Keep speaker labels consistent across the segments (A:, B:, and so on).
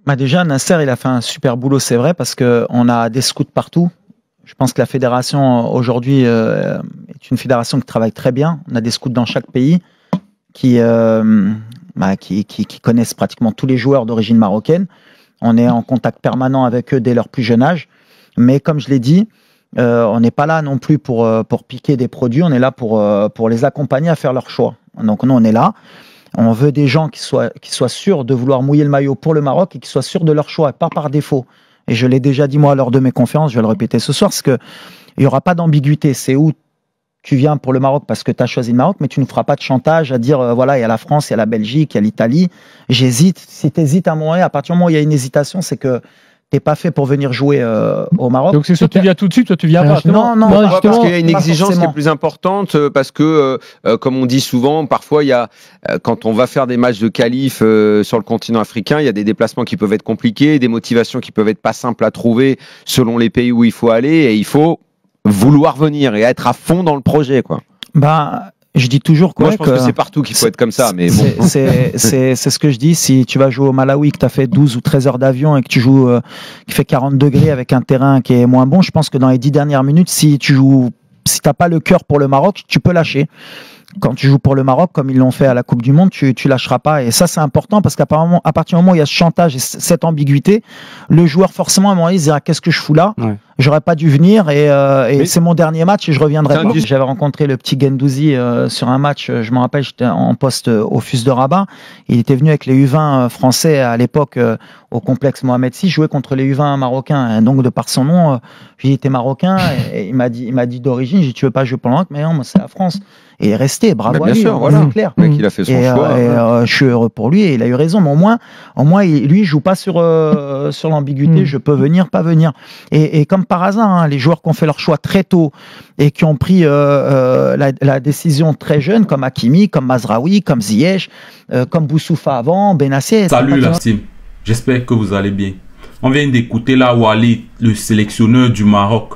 A: Bah déjà, Nasser, il a fait un super boulot, c'est vrai, parce qu'on a des scouts partout. Je pense que la fédération, aujourd'hui, est une fédération qui travaille très bien. On a des scouts dans chaque pays qui connaissent pratiquement tous les joueurs d'origine marocaine. On est en contact permanent avec eux dès leur plus jeune âge. Mais comme je l'ai dit, on n'est pas là non plus pour piquer des produits. On est là pour les accompagner à faire leur choix. Donc nous, on est là. On veut des gens qui soient sûrs de vouloir mouiller le maillot pour le Maroc et qui soient sûrs de leur choix, et pas par défaut. Et je l'ai déjà dit moi lors de mes conférences, je vais le répéter ce soir, c'est qu'il n'y aura pas d'ambiguïté. C'est où tu viens pour le Maroc parce que tu as choisi le Maroc, mais tu ne feras pas de chantage à dire, voilà, il y a la France, il y a la Belgique, il y a l'Italie. J'hésite. Si tu hésites à un moment, à partir du moment où il y a une hésitation, c'est que t'es pas fait pour venir jouer au Maroc.
B: Donc c'est soit tu viens tout de suite, soit tu viens pas.
A: Non,
C: parce qu'il y a une exigence qui est plus importante, parce que, comme on dit souvent, parfois il y a, quand on va faire des matchs de qualif sur le continent africain, il y a des déplacements qui peuvent être compliqués, des motivations qui peuvent être pas simples à trouver selon les pays où il faut aller, et il faut vouloir venir et être à fond dans le projet, quoi.
A: Je dis toujours quoi.
C: Moi, je pense que c'est partout qu'il faut être comme ça, mais bon.
A: C'est ce que je dis. Si tu vas jouer au Malawi, que tu as fait 12 ou 13 heures d'avion et que tu joues, qui fait 40 degrés avec un terrain qui est moins bon, je pense que dans les 10 dernières minutes, si t'as pas le cœur pour le Maroc, tu peux lâcher. Quand tu joues pour le Maroc, comme ils l'ont fait à la Coupe du Monde, tu lâcheras pas. Et ça, c'est important parce qu'à partir du moment où il y a ce chantage et cette ambiguïté, le joueur, forcément, à un moment, il se dira, qu'est-ce que je fous là? Ouais. J'aurais pas dû venir et c'est mon dernier match et je reviendrai pas. J'avais rencontré le petit Gendouzi sur un match, je me rappelle, j'étais en poste au FUS de Rabat. Il était venu avec les U20 français à l'époque au complexe Mohamed VI, jouer contre les U20 marocains. Et donc, de par son nom, j'ai été marocain et il m'a dit d'origine, j'ai dit, tu veux pas jouer pour le Maroc? Mais non, moi, c'est la France. Et il est resté, bravo à lui,
C: sûr, voilà.
A: C'est clair.
C: Il a fait son choix.
A: Je suis heureux pour lui et il a eu raison. Mais au moins lui, il joue pas sur l'ambiguïté. Je peux venir, pas venir. Et comme par hasard, hein, les joueurs qui ont fait leur choix très tôt et qui ont pris la décision très jeune, comme Hakimi, comme Mazraoui, comme Ziyech, comme Boussoufa avant, Benacer.
D: Salut la team, j'espère que vous allez bien. On vient d'écouter là Walid, le sélectionneur du Maroc.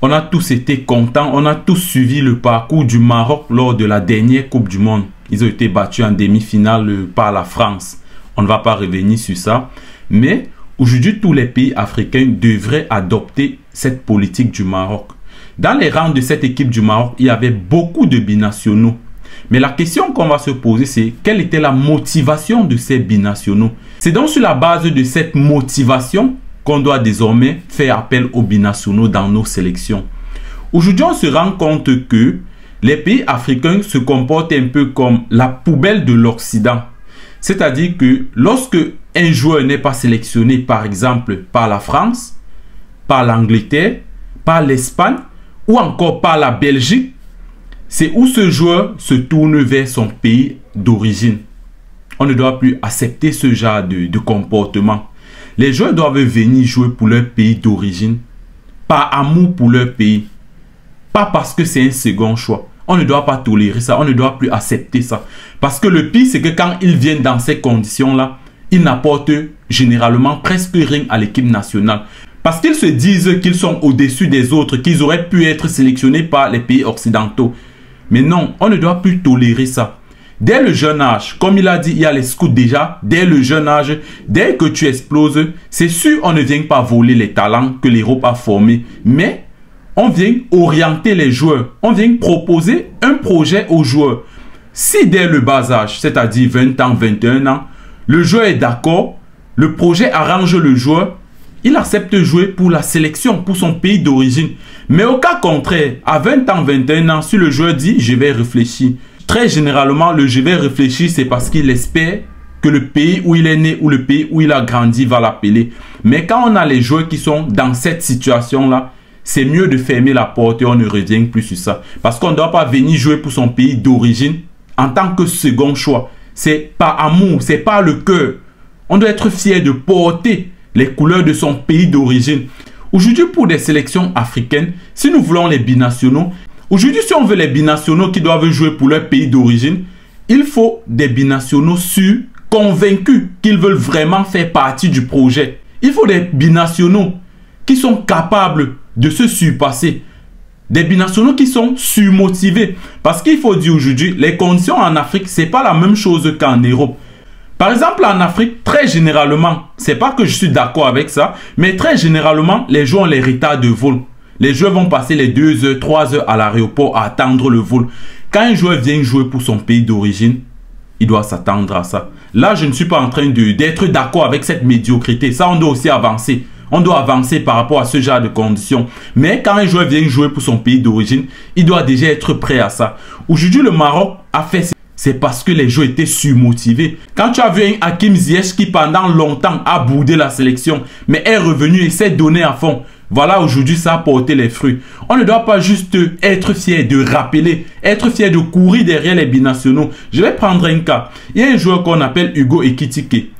D: On a tous été contents, on a tous suivi le parcours du Maroc lors de la dernière Coupe du Monde. Ils ont été battus en demi-finale par la France. On ne va pas revenir sur ça. Mais aujourd'hui, tous les pays africains devraient adopter cette politique du Maroc. Dans les rangs de cette équipe du Maroc, il y avait beaucoup de binationaux. Mais la question qu'on va se poser, c'est quelle était la motivation de ces binationaux? C'est donc sur la base de cette motivation qu'on doit désormais faire appel aux binationaux dans nos sélections. Aujourd'hui, on se rend compte que les pays africains se comportent un peu comme la poubelle de l'Occident. C'est-à-dire que lorsque un joueur n'est pas sélectionné, par exemple, par la France, par l'Angleterre, par l'Espagne ou encore par la Belgique, c'est où ce joueur se tourne vers son pays d'origine. On ne doit plus accepter ce genre de comportement. Les joueurs doivent venir jouer pour leur pays d'origine, par amour pour leur pays, pas parce que c'est un second choix. On ne doit pas tolérer ça, on ne doit plus accepter ça. Parce que le pire, c'est que quand ils viennent dans ces conditions-là, ils n'apportent généralement presque rien à l'équipe nationale. Parce qu'ils se disent qu'ils sont au-dessus des autres, qu'ils auraient pu être sélectionnés par les pays occidentaux. Mais non, on ne doit plus tolérer ça. Dès le jeune âge, comme il a dit, il y a les scouts déjà, dès le jeune âge, dès que tu exploses, c'est sûr on ne vient pas voler les talents que l'Europe a formés, mais on vient orienter les joueurs, on vient proposer un projet aux joueurs. Si dès le bas âge, c'est-à-dire 20 ans, 21 ans, le joueur est d'accord, le projet arrange le joueur, il accepte de jouer pour la sélection, pour son pays d'origine. Mais au cas contraire, à 20 ans, 21 ans, si le joueur dit « je vais réfléchir », très généralement, le « je vais réfléchir », c'est parce qu'il espère que le pays où il est né ou le pays où il a grandi va l'appeler. Mais quand on a les joueurs qui sont dans cette situation-là, c'est mieux de fermer la porte et on ne revient plus sur ça. Parce qu'on ne doit pas venir jouer pour son pays d'origine en tant que second choix. C'est par amour, c'est par le cœur. On doit être fier de porter les couleurs de son pays d'origine. Aujourd'hui, pour des sélections africaines, si nous voulons les binationaux, aujourd'hui, si on veut les binationaux qui doivent jouer pour leur pays d'origine, il faut des binationaux sûrs, convaincus qu'ils veulent vraiment faire partie du projet. Il faut des binationaux qui sont capables de se surpasser. Des binationaux qui sont surmotivés. Parce qu'il faut dire aujourd'hui, les conditions en Afrique, ce n'est pas la même chose qu'en Europe. Par exemple, en Afrique, très généralement, c'est pas que je suis d'accord avec ça, mais très généralement, les joueurs ont les retards de vol. Les joueurs vont passer les 2 heures, 3 heures à l'aéroport à attendre le vol. Quand un joueur vient jouer pour son pays d'origine, il doit s'attendre à ça. Là, je ne suis pas en train d'être d'accord avec cette médiocrité. Ça, on doit aussi avancer. On doit avancer par rapport à ce genre de conditions. Mais quand un joueur vient jouer pour son pays d'origine, il doit déjà être prêt à ça. Aujourd'hui, le Maroc a fait ça. C'est parce que les joueurs étaient surmotivés. Quand tu as vu un Hakim Ziyech qui pendant longtemps a boudé la sélection, mais est revenu et s'est donné à fond. Voilà, aujourd'hui, ça a porté les fruits. On ne doit pas juste être fier de rappeler, être fier de courir derrière les binationaux. Je vais prendre un cas. Il y a un joueur qu'on appelle Hugo Ekitike,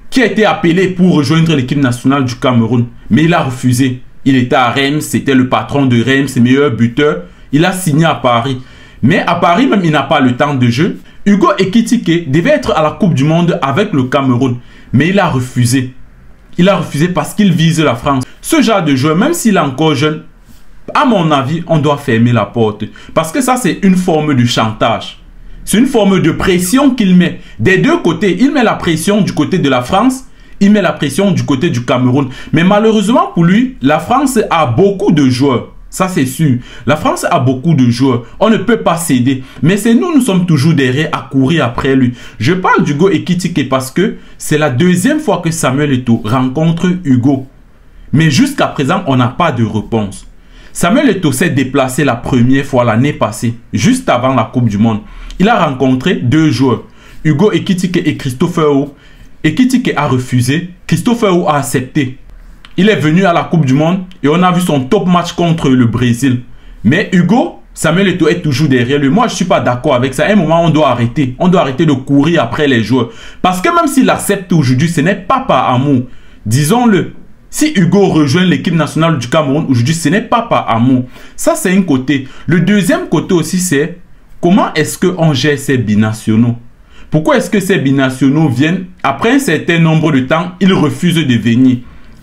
D: qui a été appelé pour rejoindre l'équipe nationale du Cameroun. Mais il a refusé. Il était à Reims, c'était le patron de Reims, meilleur buteur. Il a signé à Paris. Mais à Paris, même, il n'a pas le temps de jeu. Hugo Ekitike devait être à la Coupe du Monde avec le Cameroun. Mais il a refusé. Il a refusé parce qu'il vise la France. Ce genre de joueur, même s'il est encore jeune, à mon avis, on doit fermer la porte. Parce que ça, c'est une forme de chantage. C'est une forme de pression qu'il met. Des deux côtés, il met la pression du côté de la France, il met la pression du côté du Cameroun. Mais malheureusement pour lui, la France a beaucoup de joueurs. Ça, c'est sûr. La France a beaucoup de joueurs. On ne peut pas céder. Mais c'est nous sommes toujours derrière à courir après lui. Je parle d'Hugo Ekitike parce que c'est la deuxième fois que Samuel Eto'o rencontre Hugo. Mais jusqu'à présent, on n'a pas de réponse. Samuel Eto'o s'est déplacé la première fois l'année passée, juste avant la Coupe du Monde. Il a rencontré 2 joueurs, Hugo Ekitike et Christopher Ou. Ekitike a refusé, Christopher Ou a accepté. Il est venu à la Coupe du Monde et on a vu son top match contre le Brésil. Mais Hugo, Samuel Eto'o est toujours derrière lui. Moi, je ne suis pas d'accord avec ça. À un moment, on doit arrêter. On doit arrêter de courir après les joueurs. Parce que même s'il accepte aujourd'hui, ce n'est pas par amour. Disons-le. Si Hugo rejoint l'équipe nationale du Cameroun aujourd'hui, ce n'est pas par amour. Ça, c'est un côté. Le deuxième côté aussi, c'est comment est-ce qu'on gère ces binationaux? Pourquoi est-ce que ces binationaux viennent, après un certain nombre de temps, ils refusent de venir?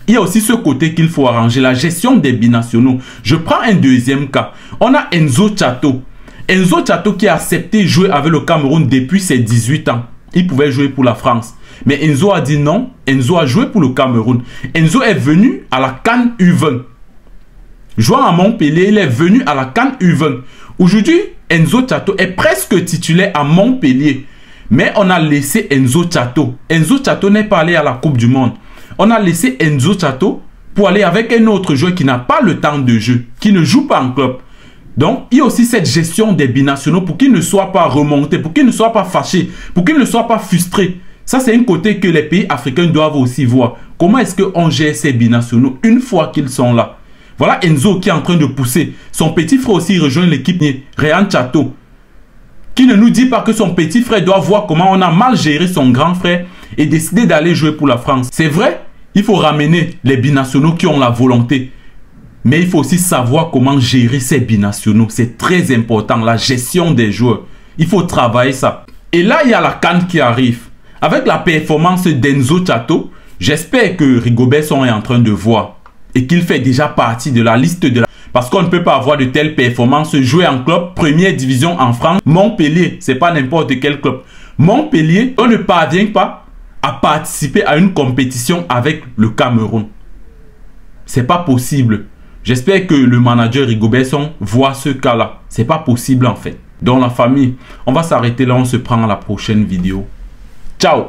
D: Il y a aussi ce côté qu'il faut arranger, la gestion des binationaux. Je prends un deuxième cas. On a Enzo Tchato. Enzo Tchato qui a accepté jouer avec le Cameroun depuis ses 18 ans. Il pouvait jouer pour la France. Mais Enzo a dit non. Enzo a joué pour le Cameroun. Enzo est venu à la CAN U20. Jouant à Montpellier, il est venu à la CAN U20. Aujourd'hui, Enzo Tchato est presque titulaire à Montpellier. Mais on a laissé Enzo Tchato. Enzo Tchato n'est pas allé à la Coupe du Monde. On a laissé Enzo Tchato pour aller avec un autre joueur qui n'a pas le temps de jeu, qui ne joue pas en club. Donc, il y a aussi cette gestion des binationaux pour qu'ils ne soient pas remontés, pour qu'ils ne soient pas fâchés, pour qu'ils ne soient pas frustrés. Ça, c'est un côté que les pays africains doivent aussi voir. Comment est-ce qu'on gère ces binationaux une fois qu'ils sont là? Voilà Enzo qui est en train de pousser. Son petit frère aussi rejoint l'équipe Réan Tchato, qui ne nous dit pas que son petit frère doit voir comment on a mal géré son grand frère et décider d'aller jouer pour la France. C'est vrai, il faut ramener les binationaux qui ont la volonté. Mais il faut aussi savoir comment gérer ces binationaux. C'est très important, la gestion des joueurs. Il faut travailler ça. Et là, il y a la CAN qui arrive. Avec la performance d'Enzo Tchato, j'espère que Rigobert Song est en train de voir et qu'il fait déjà partie de la liste de la... Parce qu'on ne peut pas avoir de telles performances. Jouer en club, première division en France. Montpellier, c'est pas n'importe quel club. Montpellier, on ne parvient pas à participer à une compétition avec le Cameroun. C'est pas possible. J'espère que le manager Rigobert Song voit ce cas-là. C'est pas possible en fait. Dans la famille, on va s'arrêter là. On se prend à la prochaine vidéo. Ciao!